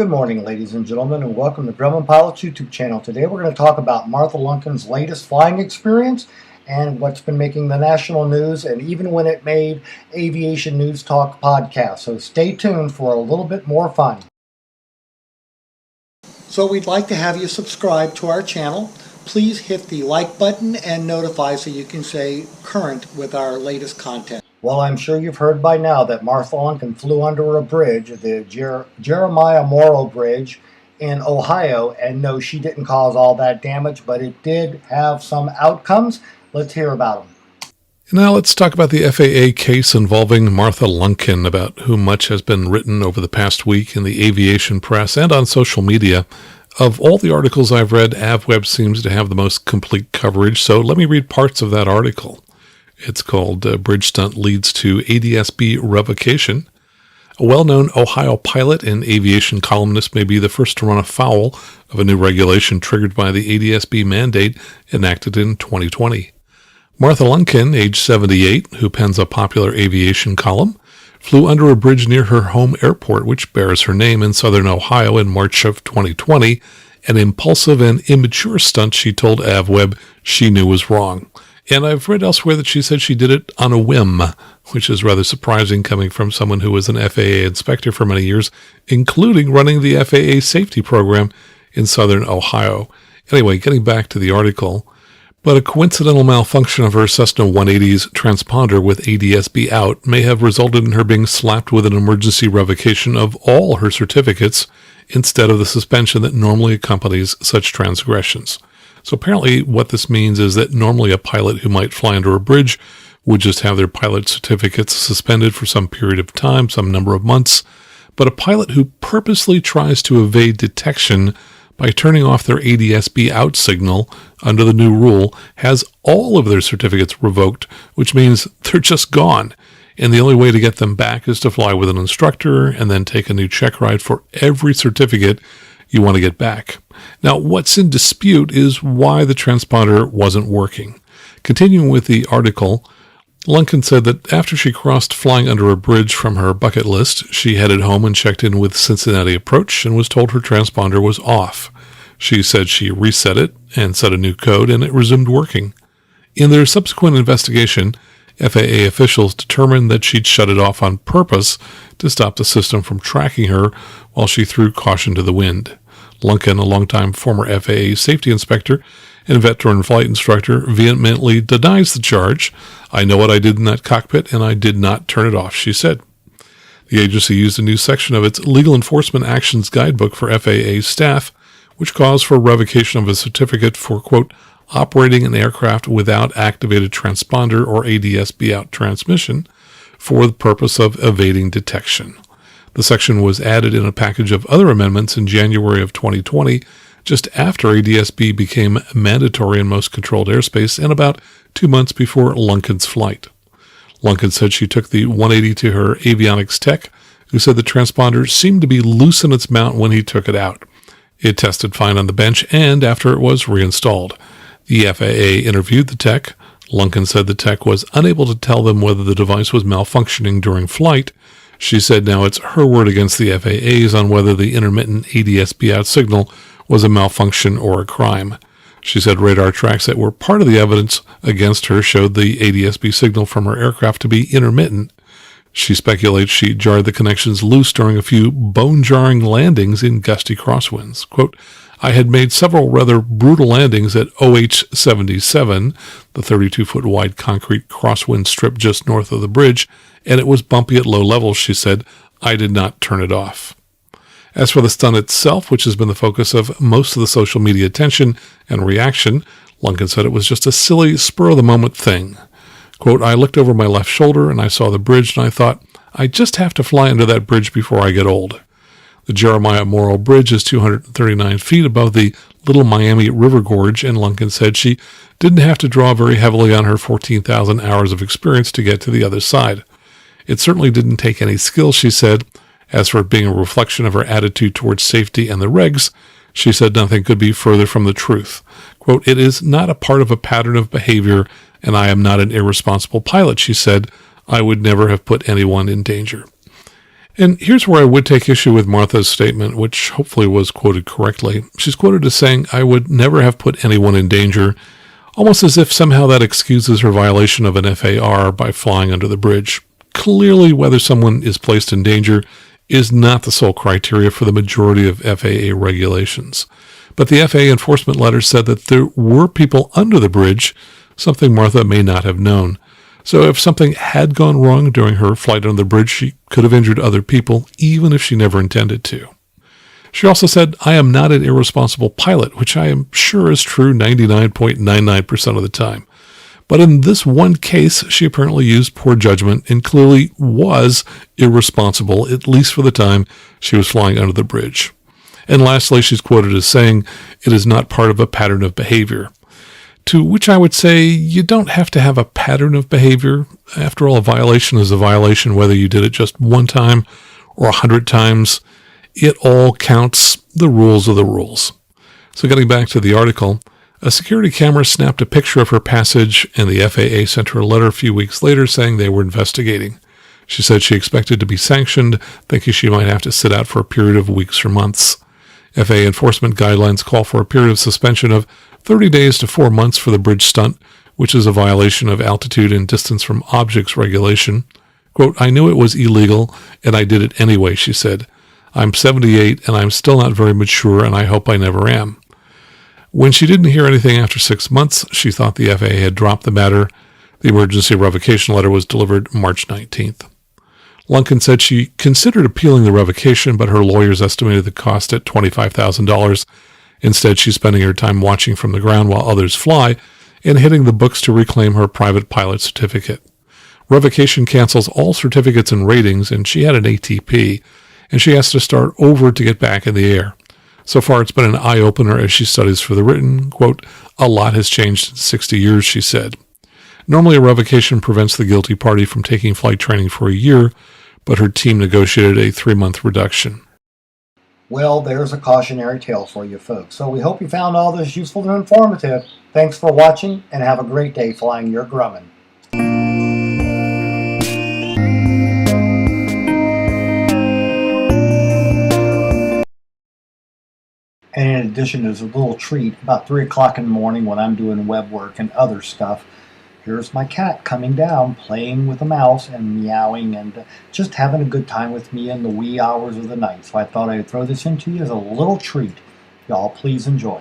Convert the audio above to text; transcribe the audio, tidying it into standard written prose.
Good morning, ladies and gentlemen, and welcome to Grumman Pilot's YouTube channel. Today we're going to talk about Martha Lunken's latest flying experience and what's been making the national news, and even when it made Aviation News Talk podcast. So stay tuned for a little bit more fun. So we'd like to have you subscribe to our channel. Please hit the like button and notify so you can stay current with our latest content. Well, I'm sure you've heard by now that Martha Lunken flew under a bridge, the Jeremiah Morrow Bridge in Ohio, and no, she didn't cause all that damage, but it did have some outcomes. Let's hear about them. Now let's talk about the FAA case involving Martha Lunken, about whom much has been written over the past week in the aviation press and on social media. Of all the articles I've read, AvWeb seems to have the most complete coverage, so let me read parts of that article. It's called Bridge Stunt Leads to ADSB Revocation. A well-known Ohio pilot and aviation columnist may be the first to run afoul of a new regulation triggered by the ADSB mandate enacted in 2020. Martha Lunken, age 78, who pens a popular aviation column, flew under a bridge near her home airport, which bears her name, in southern Ohio in March of 2020, an impulsive and immature stunt she told AvWeb she knew was wrong. And I've read elsewhere that she said she did it on a whim, which is rather surprising coming from someone who was an FAA inspector for many years, including running the FAA safety program in southern Ohio. Anyway, getting back to the article, but a coincidental malfunction of her Cessna 180's transponder with ADSB out may have resulted in her being slapped with an emergency revocation of all her certificates instead of the suspension that normally accompanies such transgressions. So apparently what this means is that normally a pilot who might fly under a bridge would just have their pilot certificates suspended for some period of time, some number of months. But a pilot who purposely tries to evade detection by turning off their ADSB out signal under the new rule has all of their certificates revoked, which means they're just gone. And the only way to get them back is to fly with an instructor and then take a new check ride for every certificate you want to get back. Now, what's in dispute is why the transponder wasn't working. Continuing with the article, Lunken said that after she crossed flying under a bridge from her bucket list, she headed home and checked in with Cincinnati Approach and was told her transponder was off. She said she reset it and set a new code, and it resumed working. In their subsequent investigation, FAA officials determined that she'd shut it off on purpose to stop the system from tracking her while she threw caution to the wind. Lunken, a longtime former FAA safety inspector and veteran flight instructor, vehemently denies the charge. "I know what I did in that cockpit, and I did not turn it off," she said. The agency used a new section of its Legal Enforcement Actions Guidebook for FAA staff, which calls for revocation of a certificate for, quote, operating an aircraft without activated transponder or ADSB out transmission for the purpose of evading detection. The section was added in a package of other amendments in January of 2020, just after ADSB became mandatory in most controlled airspace and about 2 months before Lunken's flight. Lunken said she took the 180 to her avionics tech, who said the transponder seemed to be loose in its mount when he took it out. It tested fine on the bench and after it was reinstalled. The FAA interviewed the tech. Lunken said the tech was unable to tell them whether the device was malfunctioning during flight. She said now it's her word against the FAA's on whether the intermittent ADSB out signal was a malfunction or a crime. She said radar tracks that were part of the evidence against her showed the ADSB signal from her aircraft to be intermittent. She speculates she jarred the connections loose during a few bone-jarring landings in gusty crosswinds. Quote, "I had made several rather brutal landings at OH-77, the 32-foot wide concrete crosswind strip just north of the bridge, and it was bumpy at low levels," she said. "I did not turn it off." As for the stunt itself, which has been the focus of most of the social media attention and reaction, Lunken said it was just a silly, spur-of-the-moment thing. Quote, "I looked over my left shoulder and I saw the bridge and I thought, I just have to fly under that bridge before I get old." The Jeremiah Morrow Bridge is 239 feet above the Little Miami River Gorge, and Lunken said she didn't have to draw very heavily on her 14,000 hours of experience to get to the other side. It certainly didn't take any skill, she said. As for it being a reflection of her attitude towards safety and the regs, she said nothing could be further from the truth. Quote, "It is not a part of a pattern of behavior, and I am not an irresponsible pilot," she said. "I would never have put anyone in danger." And here's where I would take issue with Martha's statement, which hopefully was quoted correctly. She's quoted as saying, "I would never have put anyone in danger," almost as if somehow that excuses her violation of an FAR by flying under the bridge. Clearly, whether someone is placed in danger is not the sole criteria for the majority of FAA regulations. But the FAA enforcement letter said that there were people under the bridge, something Martha may not have known. So if something had gone wrong during her flight under the bridge, she could have injured other people, even if she never intended to. She also said, "I am not an irresponsible pilot," which I am sure is true 99.99% of the time. But in this one case, she apparently used poor judgment and clearly was irresponsible, at least for the time she was flying under the bridge. And lastly, she's quoted as saying, "It is not part of a pattern of behavior." To which I would say, you don't have to have a pattern of behavior. After all, a violation is a violation, whether you did it just one time or 100 times. It all counts. The rules are the rules. So getting back to the article, a security camera snapped a picture of her passage, and the FAA sent her a letter a few weeks later saying they were investigating. She said she expected to be sanctioned, thinking she might have to sit out for a period of weeks or months. FAA enforcement guidelines call for a period of suspension of 30 days to 4 months for the bridge stunt, which is a violation of altitude and distance from objects regulation. Quote, "I knew it was illegal, and I did it anyway," she said. "I'm 78, and I'm still not very mature, and I hope I never am." When she didn't hear anything after 6 months, she thought the FAA had dropped the matter. The emergency revocation letter was delivered March 19th. Lunken said she considered appealing the revocation, but her lawyers estimated the cost at $25,000. Instead, she's spending her time watching from the ground while others fly and hitting the books to reclaim her private pilot certificate. Revocation cancels all certificates and ratings, and she had an ATP, and she has to start over to get back in the air. So far, it's been an eye-opener as she studies for the written. Quote, "A lot has changed in 60 years, she said. Normally, a revocation prevents the guilty party from taking flight training for a year, but her team negotiated a 3-month reduction. Well, there's a cautionary tale for you folks. So we hope you found all this useful and informative. Thanks for watching, and have a great day flying your Grumman. And in addition, there's a little treat about 3 o'clock in the morning when I'm doing web work and other stuff. Here's my cat coming down, playing with a mouse and meowing and just having a good time with me in the wee hours of the night. So I thought I'd throw this into you as a little treat. Y'all please enjoy.